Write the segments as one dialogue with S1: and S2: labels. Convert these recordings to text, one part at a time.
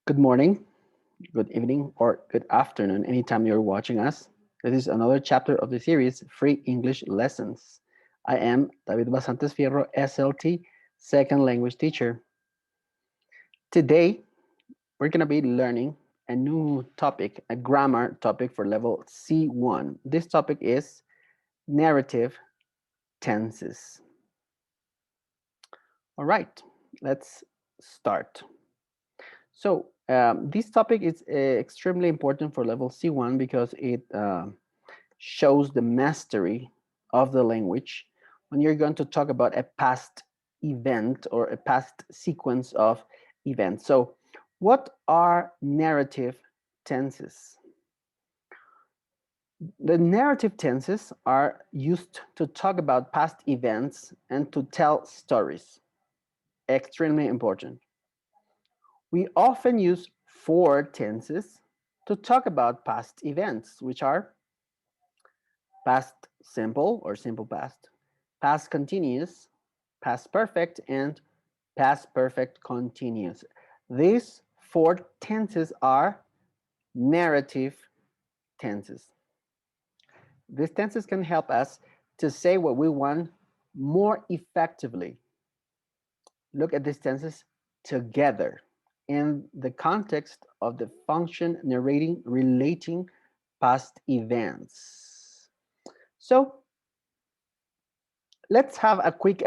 S1: Good morning, good evening, or good afternoon, anytime you're watching us. This is another chapter of the series, Free English Lessons. I am David Basantes Fierro, SLT, second language teacher. Today, we're going to be learning a new topic, a grammar topic for level C1. This topic is narrative tenses. All right, let's start. So this topic is extremely important for level C1 because it shows the mastery of the language when you're going to talk about a past event or a past sequence of events. So what are narrative tenses? The narrative tenses are used to talk about past events and to tell stories. Extremely important. We often use forward tenses to talk about past events, which are past simple or simple past, past continuous, past perfect, and past perfect continuous. These four tenses are narrative tenses. These tenses can help us to say what we want more effectively. Look at these tenses together in the context of the function narrating relating past events. So let's have a quick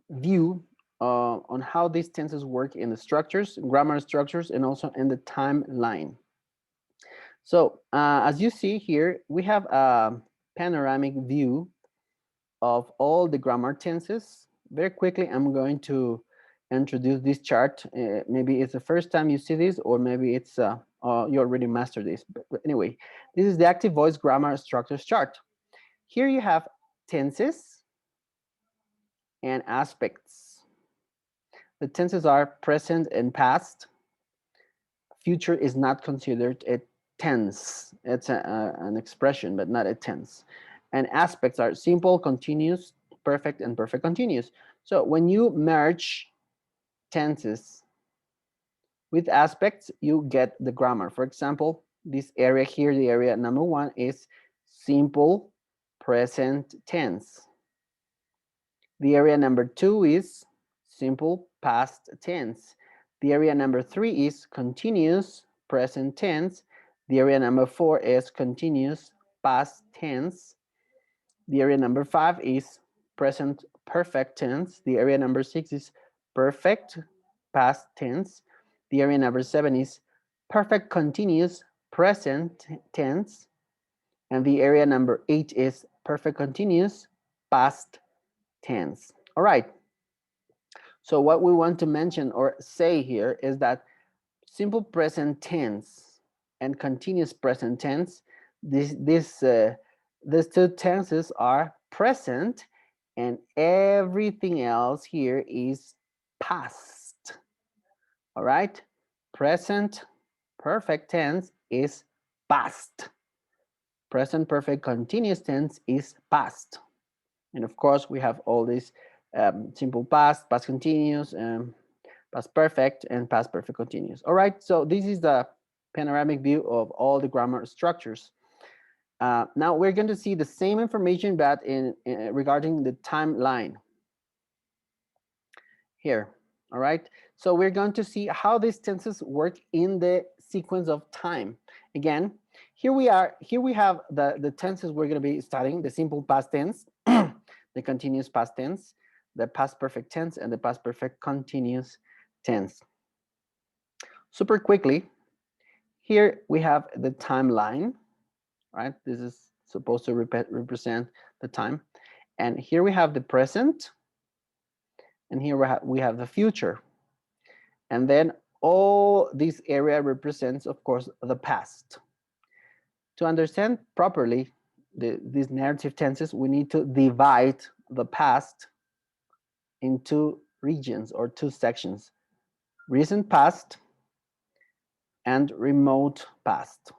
S1: view on how these tenses work in the structures, grammar structures, and also in the timeline. So as you see here, we have a panoramic view of all the grammar tenses. Very quickly, I'm going to introduce this chart. Maybe it's the first time you see this, or maybe it's you already mastered this. But anyway, this is the active voice grammar structures chart. Here you have tenses and aspects. The tenses are present and past. Future is not considered a tense. It's an expression, but not a tense. And aspects are simple, continuous, perfect, and perfect continuous. So when you merge tenses with aspects, you get the grammar. For example, this area here, the area number one is simple present tense. The area number two is simple past tense. The area number three is continuous present tense. The area number four is continuous past tense. The area number five is present perfect tense. The area number six is perfect past tense. The area number seven is perfect continuous present tense. And the area number eight is perfect continuous past tense. All right. So what we want to mention or say here is that simple present tense and continuous present tense, these two tenses are present, and everything else here is past. All right? Present perfect tense is past. Present perfect continuous tense is past. And of course, we have all these simple past, past continuous, past perfect, and past perfect continuous. All right, so this is the panoramic view of all the grammar structures. Now we're going to see the same information, but in regarding the timeline here. All right, so we're going to see how these tenses work in the sequence of time. Again, here we are. Here we have the tenses we're going to be studying: the simple past tense, the continuous past tense, the past perfect tense, and the past perfect continuous tense. Super quickly, here we have the timeline, right? This is supposed to represent the time. And here we have the present, and here we have the future. And then all this area represents, of course, the past. To understand properly these narrative tenses, we need to divide the past in two regions or two sections: recent past and remote past.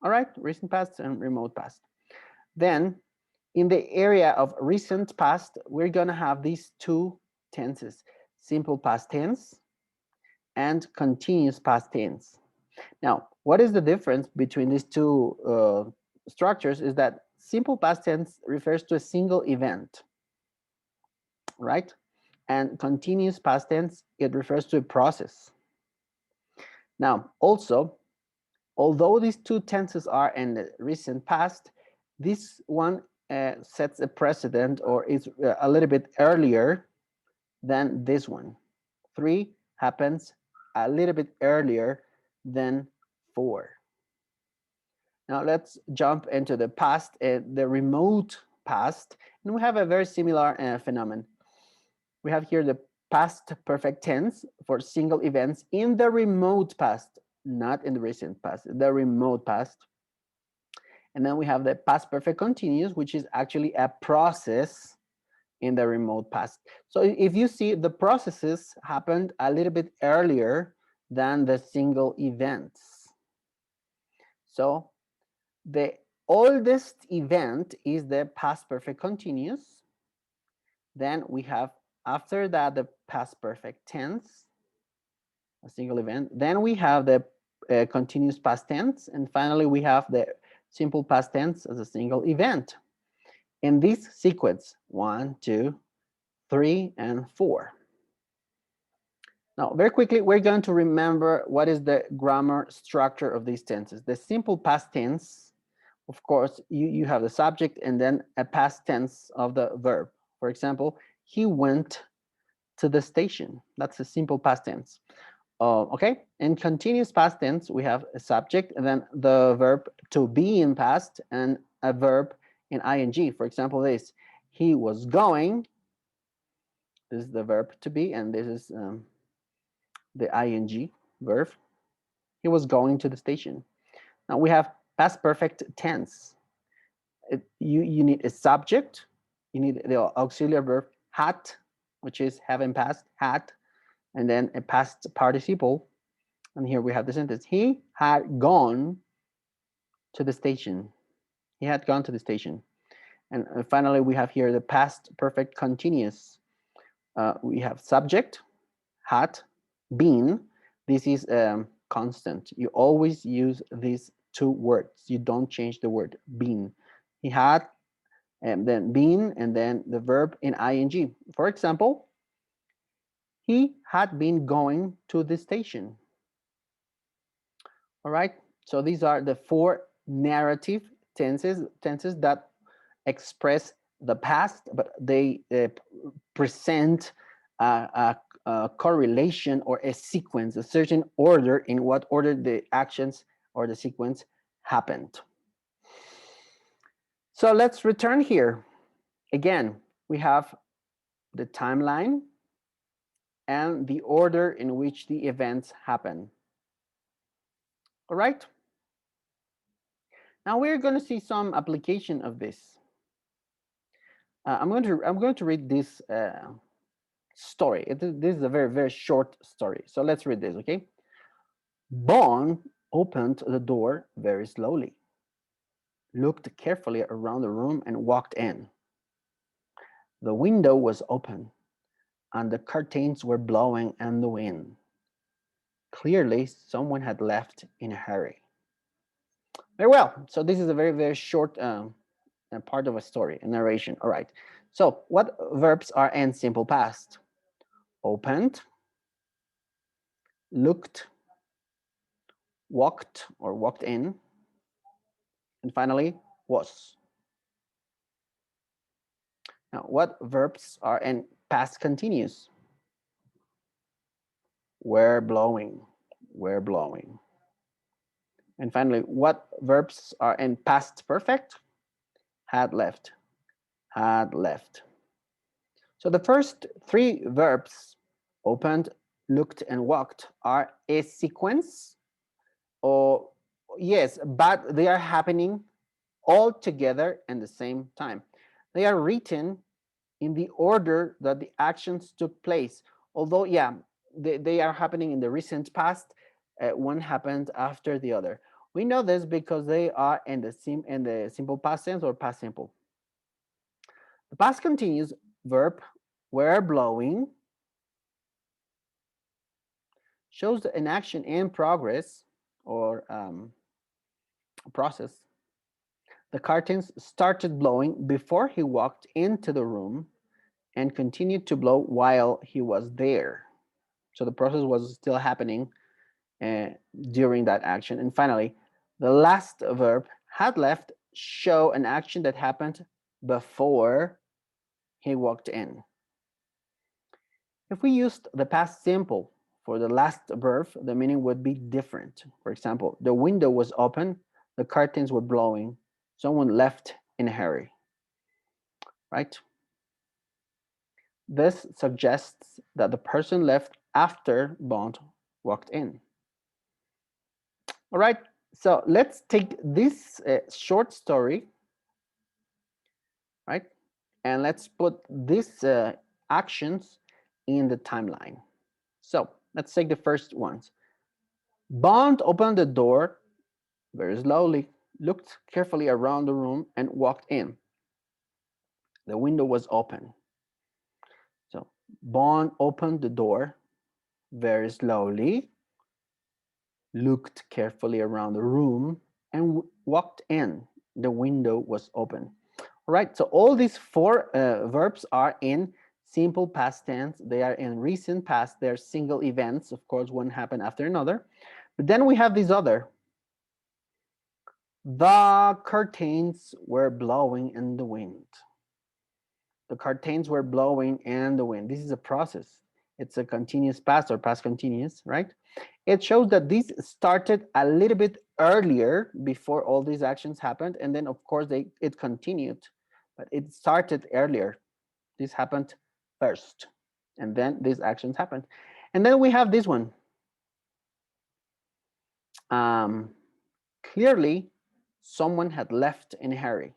S1: All right, recent past and remote past. Then in the area of recent past, we're going to have these two tenses: simple past tense and continuous past tense. Now, what is the difference between these two structures is that simple past tense refers to a single event, right? And continuous past tense, it refers to a process. Now, also, although these two tenses are in the recent past, this one sets a precedent or is a little bit earlier than this one. 3 happens a little bit earlier than 4. Now let's jump into the past, the remote past, and we have a very similar phenomenon. We have here the past perfect tense for single events in the remote past, not in the recent past, the remote past. And then we have the past perfect continuous, which is actually a process in the remote past. So if you see, the processes happened a little bit earlier than the single events. So the oldest event is the past perfect continuous. Then we have, after that, the past perfect tense, a single event. Then we have the continuous past tense. And finally, we have the simple past tense as a single event. In this sequence, 1, 2, 3, and 4. Now, very quickly, we're going to remember what is the grammar structure of these tenses. The simple past tense, of course, you have the subject and then a past tense of the verb. For example, he went to the station. That's a simple past tense. Okay, in continuous past tense, we have a subject and then the verb to be in past and a verb in ing. For example, this, he was going. This is the verb to be, and this is the ing verb. He was going to the station. Now we have past perfect tense. You need a subject, you need the auxiliary verb had, which is having passed, had, and then a past participle. And here we have the sentence, he had gone to the station. He had gone to the station. And finally, we have here the past perfect continuous. We have subject, had, been. This is constant. You always use these two words. You don't change the word been. He had, and then been, and then the verb in ing. For example, he had been going to the station. All right. So these are the 4 narrative tenses that express the past, but they present a correlation or a sequence, a certain order in what order the actions or the sequence happened. So let's return here. Again, we have the timeline and the order in which the events happen. All right. Now we're going to see some application of this. I'm going to read this story. This is a very, very short story. So let's read this, okay? Bon opened the door very slowly, looked carefully around the room, and walked in. The window was open, and the curtains were blowing in the wind. Clearly, someone had left in a hurry. Very well. So this is a very, very short part of a story, a narration. All right. So what verbs are in simple past? Opened, looked, walked or walked in, and finally was. Now, what verbs are in past continuous? Were blowing, were blowing. And finally, what verbs are in past perfect? Had left, had left. So the first 3 verbs, opened, looked, and walked, are a sequence, or yes, but they are happening all together in the same time. They are written in the order that the actions took place. Although, yeah, they are happening in the recent past. One happened after the other. We know this because they are in the simple past tense or past simple. The past continuous verb were blowing shows an action in progress or process. The curtains started blowing before he walked into the room and continued to blow while he was there. So the process was still happening uh, during that action. And finally, the last verb, had left, show an action that happened before he walked in. If we used the past simple for the last verb, the meaning would be different. For example, the window was open, the curtains were blowing, someone left in a hurry, right? This suggests that the person left after Bond walked in. All right, so let's take this short story, right? And let's put these actions in the timeline. So let's take the first ones. Bond opened the door very slowly, looked carefully around the room, and walked in. The window was open. So Bond opened the door very slowly, looked carefully around the room, and walked in. The window was open. All right, so all these four verbs are in simple past tense. They are in recent past. They're single events. Of course, one happened after another. But then we have this other. The curtains were blowing in the wind. The curtains were blowing in the wind. This is a process. It's a continuous past or past continuous, right? It shows that this started a little bit earlier before all these actions happened. And then, of course, it continued, but it started earlier. This happened first, and then these actions happened. And then we have this one. Clearly, someone had left in a hurry.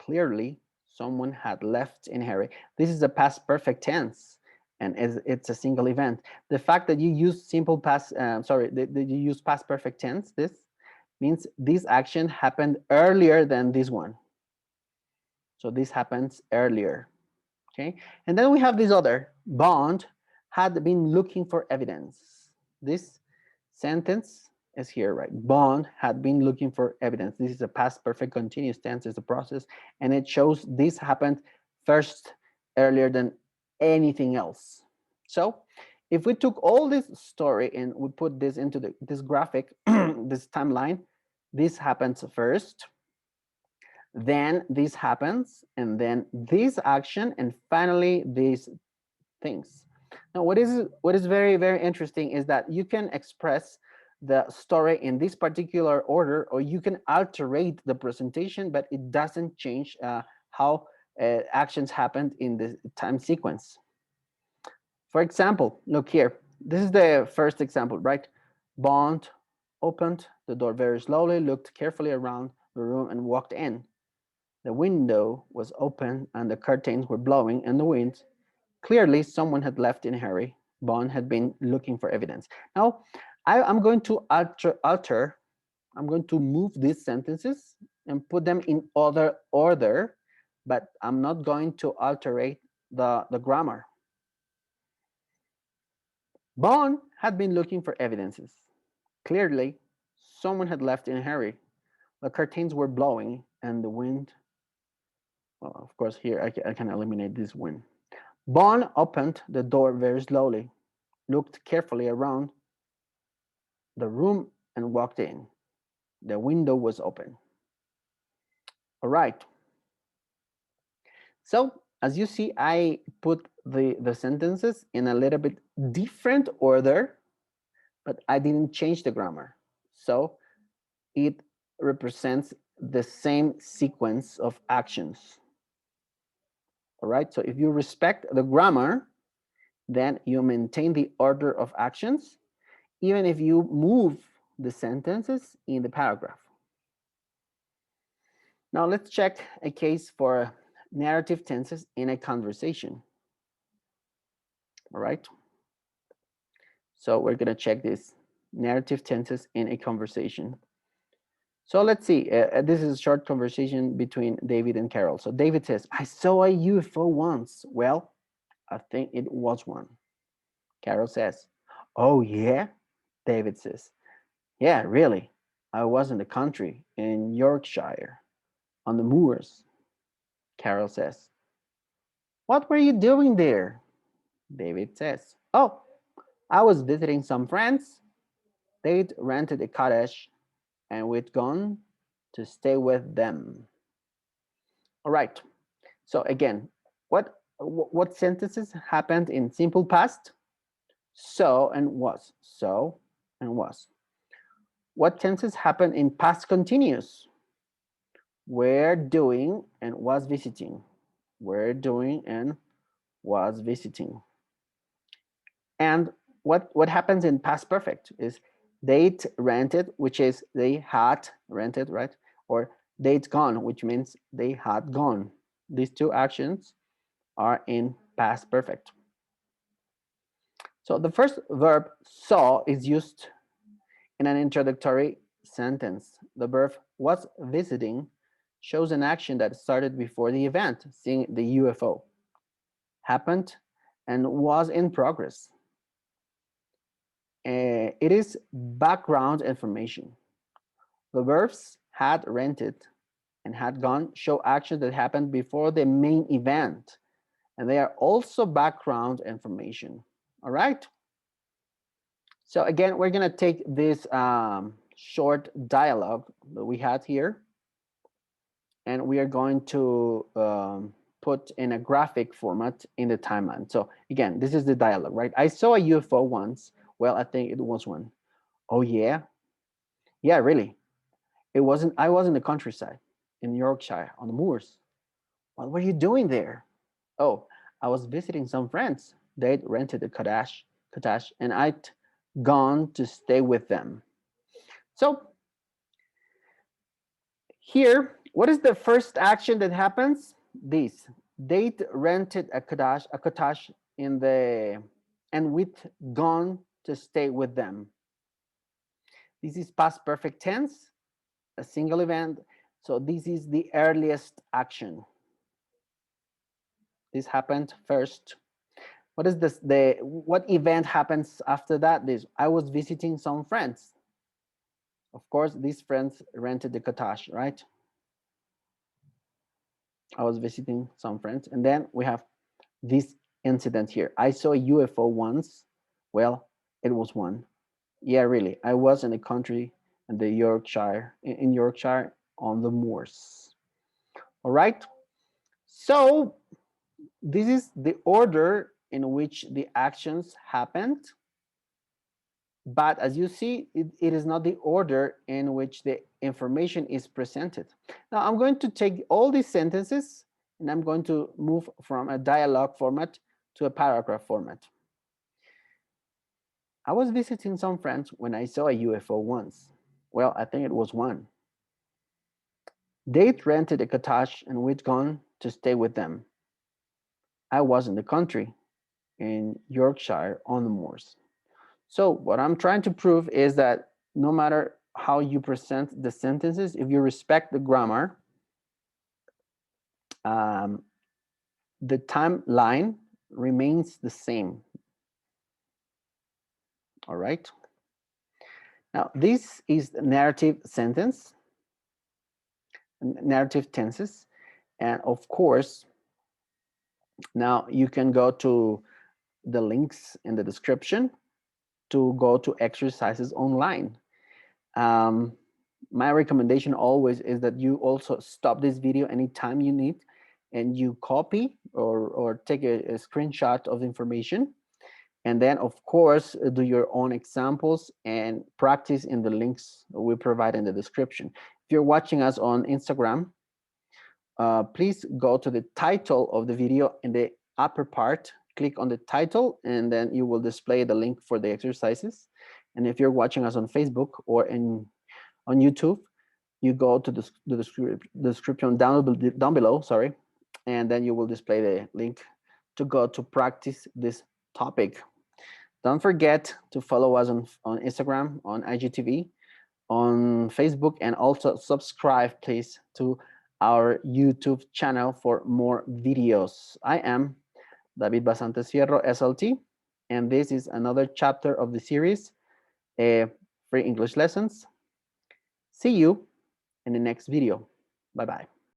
S1: Clearly, someone had left in a hurry. This is a past perfect tense, and it's a single event. The fact that you use simple past, that you use past perfect tense, this means this action happened earlier than this one. So this happens earlier. Okay, and then we have this other. Bond had been looking for evidence. This sentence is here, right? Bond had been looking for evidence. This is a past perfect continuous tense, is the process, and it shows this happened first, earlier than anything else. So if we took all this story and we put this into this graphic, this timeline, this happens first, then this happens, and then this action, and finally these things. Now, what is very, very interesting is that you can express the story in this particular order, or you can alterate the presentation, but it doesn't change how actions happened in the time sequence. For example, look here. This is the first example, right? Bond opened the door very slowly, looked carefully around the room, and walked in. The window was open and the curtains were blowing in the wind. Clearly, someone had left in a hurry. Bond had been looking for evidence. Now, I'm going to alter, I'm going to move these sentences and put them in other order, but I'm not going to alterate the grammar. Bond had been looking for evidences. Clearly, someone had left in a hurry. The curtains were blowing and the wind. Well, of course, here I can eliminate this wind. Bond opened the door very slowly, looked carefully around the room, and walked in. The window was open. All right. So as you see, I put the sentences in a little bit different order, but I didn't change the grammar. So it represents the same sequence of actions. All right. So if you respect the grammar, then you maintain the order of actions, even if you move the sentences in the paragraph. Now let's check a case for narrative tenses in a conversation. All right. So we're going to check this narrative tenses in a conversation. So let's see. This is a short conversation between David and Carol. So David says, I saw a UFO once. Well, I think it was one. Carol says, Oh, yeah, David says. Yeah, really. I was in the country in Yorkshire on the moors, Carol says. What were you doing there? David says. Oh, I was visiting some friends. They'd rented a cottage and we'd gone to stay with them. All right. So again, what sentences happened in simple past? So and was. So and was. What tenses happen in past continuous? Were doing and was visiting. Were doing and was visiting. And what happens in past perfect is they'd rented, which is they had rented, right? Or they'd gone, which means they had gone. These two actions are in past perfect. So the first verb saw is used in an introductory sentence. The verb was visiting shows an action that started before the event, seeing the UFO, happened and was in progress. It is background information. The verbs had rented and had gone show actions that happened before the main event, and they are also background information. All right. So again, we're gonna take this short dialogue that we had here, and we are going to put in a graphic format in the timeline. So again, this is the dialogue, right? I saw a UFO once. Well, I think it was one. Oh yeah, yeah, really. It wasn't. I was in the countryside in Yorkshire on the moors. What were you doing there? Oh, I was visiting some friends. They'd rented a cottage, and I'd gone to stay with them. So here, what is the first action that happens? This. They'd rented a cottage in the, and we'd gone to stay with them. This is past perfect tense, a single event. So this is the earliest action. This happened first. What is this? What event happens after that? This I was visiting some friends. Of course, these friends rented the cottage, right? I was visiting some friends, and then we have this incident here. I saw a UFO once. Well, it was one. Yeah, really. I was in the country in the Yorkshire, in Yorkshire on the moors. All right. So this is the order in which the actions happened. But as you see, it is not the order in which the information is presented. Now I'm going to take all these sentences and I'm going to move from a dialogue format to a paragraph format. I was visiting some friends when I saw a UFO once. Well, I think it was one. They'd rented a cottage and we'd gone to stay with them. I was in the country in Yorkshire on the moors. So what I'm trying to prove is that no matter how you present the sentences, if you respect the grammar, um, the timeline remains the same. All right. Now, this is the narrative sentence, narrative tenses. And of course, now you can go to the links in the description to go to exercises online. Um, my recommendation always is that you also stop this video anytime you need and you copy or take a screenshot of the information. And then, of course, do your own examples and practice in the links we provide in the description. If you're watching us on Instagram, please go to the title of the video in the upper part, click on the title, and then you will display the link for the exercises. And if you're watching us on Facebook or on YouTube, you go to the description down below, sorry, and then you will display the link to go to practice this topic. Don't forget to follow us on Instagram, on IGTV, on Facebook, and also subscribe, please, to our YouTube channel for more videos. I am David Basantes Fierro, SLT. And this is another chapter of the series, Free English Lessons. See you in the next video. Bye-bye.